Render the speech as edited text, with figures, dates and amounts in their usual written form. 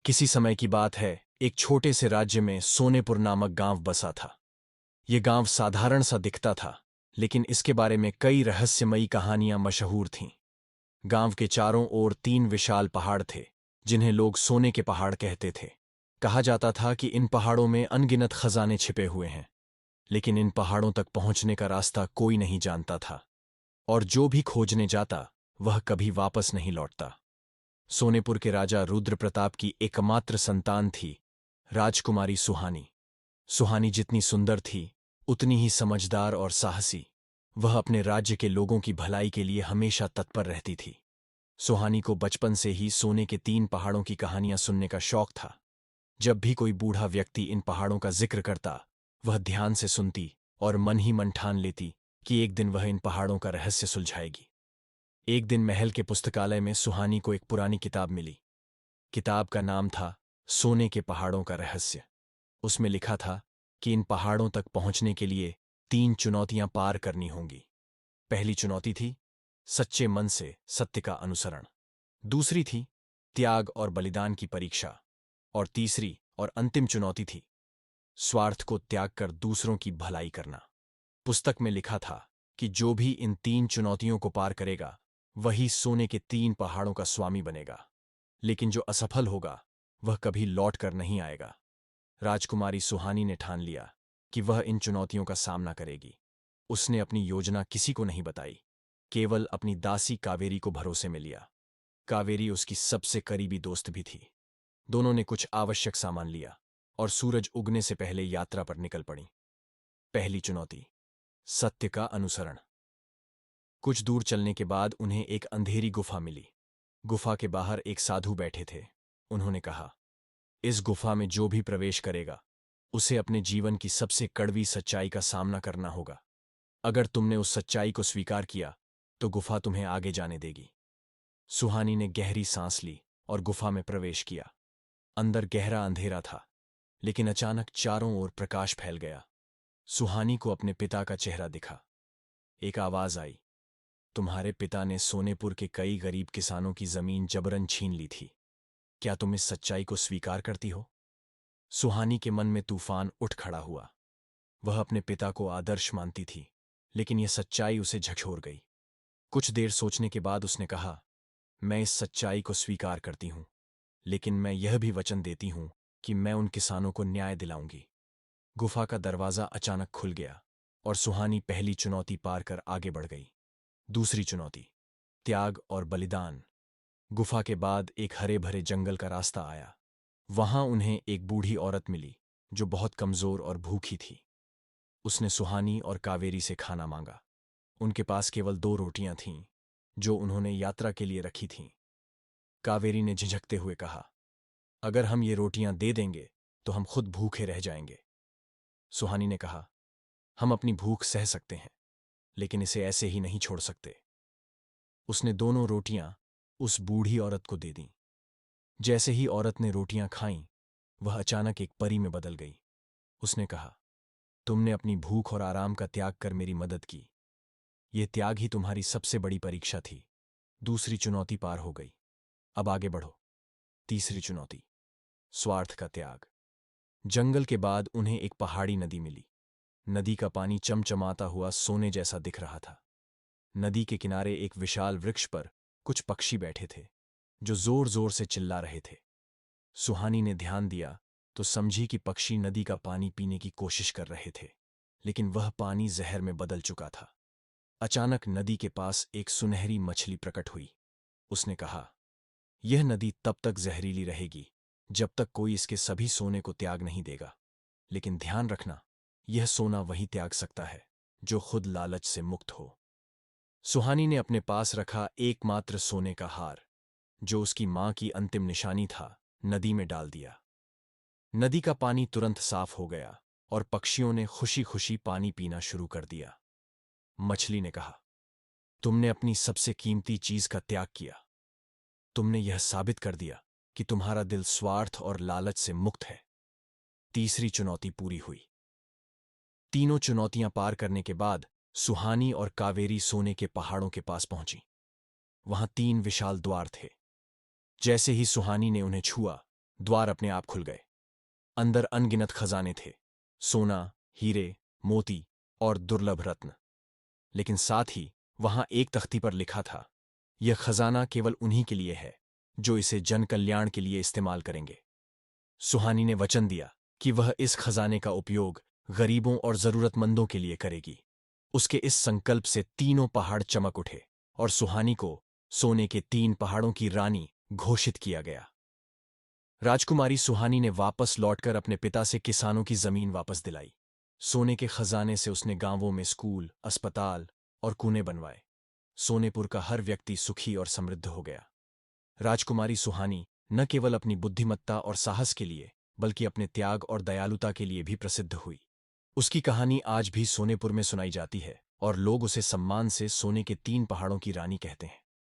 किसी समय की बात है, एक छोटे से राज्य में सोनेपुर नामक गांव बसा था। ये गांव साधारण सा दिखता था, लेकिन इसके बारे में कई रहस्यमयी कहानियां मशहूर थीं। गांव के चारों ओर 3 विशाल पहाड़ थे, जिन्हें लोग सोने के पहाड़ कहते थे। कहा जाता था कि इन पहाड़ों में अनगिनत खजाने छिपे हुए हैं, लेकिन इन पहाड़ों तक पहुंचने का रास्ता कोई नहीं जानता था, और जो भी खोजने जाता वह कभी वापस नहीं लौटता। सोनेपुर के राजा रुद्र प्रताप की एकमात्र संतान थी राजकुमारी सुहानी। सुहानी जितनी सुंदर थी, उतनी ही समझदार और साहसी। वह अपने राज्य के लोगों की भलाई के लिए हमेशा तत्पर रहती थी। सुहानी को बचपन से ही सोने के 3 पहाड़ों की कहानियां सुनने का शौक था। जब भी कोई बूढ़ा व्यक्ति इन पहाड़ों का जिक्र करता, वह ध्यान से सुनती और मन ही मन ठान लेती कि एक दिन वह इन पहाड़ों का रहस्य सुलझाएगी। एक दिन महल के पुस्तकालय में सुहानी को एक पुरानी किताब मिली। किताब का नाम था सोने के पहाड़ों का रहस्य। उसमें लिखा था कि इन पहाड़ों तक पहुंचने के लिए 3 चुनौतियां पार करनी होंगी। पहली चुनौती थी सच्चे मन से सत्य का अनुसरण। दूसरी थी त्याग और बलिदान की परीक्षा। और तीसरी और अंतिम चुनौती थी स्वार्थ को त्याग कर दूसरों की भलाई करना। पुस्तक में लिखा था कि जो भी इन 3 चुनौतियों को पार करेगा, वही सोने के 3 पहाड़ों का स्वामी बनेगा। लेकिन जो असफल होगा, वह कभी लौट कर नहीं आएगा। राजकुमारी सुहानी ने ठान लिया कि वह इन चुनौतियों का सामना करेगी। उसने अपनी योजना किसी को नहीं बताई, केवल अपनी दासी कावेरी को भरोसे में लिया। कावेरी उसकी सबसे करीबी दोस्त भी थी। दोनों ने कुछ आवश्यक सामान लिया और सूरज उगने से पहले यात्रा पर निकल पड़ी। पहली चुनौती, सत्य का अनुसरण। कुछ दूर चलने के बाद उन्हें एक अंधेरी गुफा मिली। गुफा के बाहर एक साधु बैठे थे। उन्होंने कहा, इस गुफा में जो भी प्रवेश करेगा, उसे अपने जीवन की सबसे कड़वी सच्चाई का सामना करना होगा। अगर तुमने उस सच्चाई को स्वीकार किया, तो गुफा तुम्हें आगे जाने देगी। सुहानी ने गहरी सांस ली और गुफा में प्रवेश किया। अंदर गहरा अंधेरा था, लेकिन अचानक चारों ओर प्रकाश फैल गया। सुहानी को अपने पिता का चेहरा दिखा। एक आवाज आई, तुम्हारे पिता ने सोनेपुर के कई गरीब किसानों की जमीन जबरन छीन ली थी। क्या तुम इस सच्चाई को स्वीकार करती हो? सुहानी के मन में तूफान उठ खड़ा हुआ। वह अपने पिता को आदर्श मानती थी, लेकिन यह सच्चाई उसे झकझोर गई। कुछ देर सोचने के बाद उसने कहा, मैं इस सच्चाई को स्वीकार करती हूं, लेकिन मैं यह भी वचन देती हूं कि मैं उन किसानों को न्याय दिलाऊंगी। गुफा का दरवाजा अचानक खुल गया और सुहानी पहली चुनौती पार कर आगे बढ़ गई। दूसरी चुनौती, त्याग और बलिदान। गुफा के बाद एक हरे भरे जंगल का रास्ता आया। वहां उन्हें एक बूढ़ी औरत मिली जो बहुत कमजोर और भूखी थी। उसने सुहानी और कावेरी से खाना मांगा। उनके पास केवल 2 रोटियां थीं, जो उन्होंने यात्रा के लिए रखी थीं। कावेरी ने झिझकते हुए कहा, अगर हम ये रोटियां दे देंगे तो हम खुद भूखे रह जाएंगे। सुहानी ने कहा, हम अपनी भूख सह सकते हैं, लेकिन इसे ऐसे ही नहीं छोड़ सकते। उसने दोनों रोटियां उस बूढ़ी औरत को दे दीं। जैसे ही औरत ने रोटियां खाईं, वह अचानक एक परी में बदल गई। उसने कहा, तुमने अपनी भूख और आराम का त्याग कर मेरी मदद की। यह त्याग ही तुम्हारी सबसे बड़ी परीक्षा थी। दूसरी चुनौती पार हो गई। अब आगे बढ़ो। तीसरी चुनौती, स्वार्थ का त्याग। जंगल के बाद उन्हें एक पहाड़ी नदी मिली। नदी का पानी चमचमाता हुआ सोने जैसा दिख रहा था। नदी के किनारे एक विशाल वृक्ष पर कुछ पक्षी बैठे थे, जो जोर जोर से चिल्ला रहे थे। सुहानी ने ध्यान दिया तो समझी कि पक्षी नदी का पानी पीने की कोशिश कर रहे थे, लेकिन वह पानी जहर में बदल चुका था। अचानक नदी के पास एक सुनहरी मछली प्रकट हुई। उसने कहा, यह नदी तब तक जहरीली रहेगी जब तक कोई इसके सभी सोने को त्याग नहीं देगा। लेकिन ध्यान रखना, यह सोना वही त्याग सकता है जो खुद लालच से मुक्त हो। सुहानी ने अपने पास रखा एकमात्र सोने का हार, जो उसकी मां की अंतिम निशानी था, नदी में डाल दिया। नदी का पानी तुरंत साफ हो गया और पक्षियों ने खुशी खुशी पानी पीना शुरू कर दिया। मछली ने कहा, तुमने अपनी सबसे कीमती चीज का त्याग किया। तुमने यह साबित कर दिया कि तुम्हारा दिल स्वार्थ और लालच से मुक्त है। तीसरी चुनौती पूरी हुई। तीनों चुनौतियां पार करने के बाद सुहानी और कावेरी सोने के पहाड़ों के पास पहुंची। वहां 3 विशाल द्वार थे। जैसे ही सुहानी ने उन्हें छुआ, द्वार अपने आप खुल गए। अंदर अनगिनत खजाने थे, सोना, हीरे, मोती और दुर्लभ रत्न। लेकिन साथ ही वहां एक तख्ती पर लिखा था, यह खजाना केवल उन्हीं के लिए है जो इसे जन कल्याण के लिए इस्तेमाल करेंगे। सुहानी ने वचन दिया कि वह इस खजाने का उपयोग गरीबों और जरूरतमंदों के लिए करेगी। उसके इस संकल्प से तीनों पहाड़ चमक उठे और सुहानी को सोने के 3 पहाड़ों की रानी घोषित किया गया। राजकुमारी सुहानी ने वापस लौटकर अपने पिता से किसानों की जमीन वापस दिलाई। सोने के खजाने से उसने गांवों में स्कूल, अस्पताल और कुएं बनवाए। सोनेपुर का हर व्यक्ति सुखी और समृद्ध हो गया। राजकुमारी सुहानी न केवल अपनी बुद्धिमत्ता और साहस के लिए, बल्कि अपने त्याग और दयालुता के लिए भी प्रसिद्ध हुई। उसकी कहानी आज भी सोनेपुर में सुनाई जाती है और लोग उसे सम्मान से सोने के 3 पहाड़ों की रानी कहते हैं।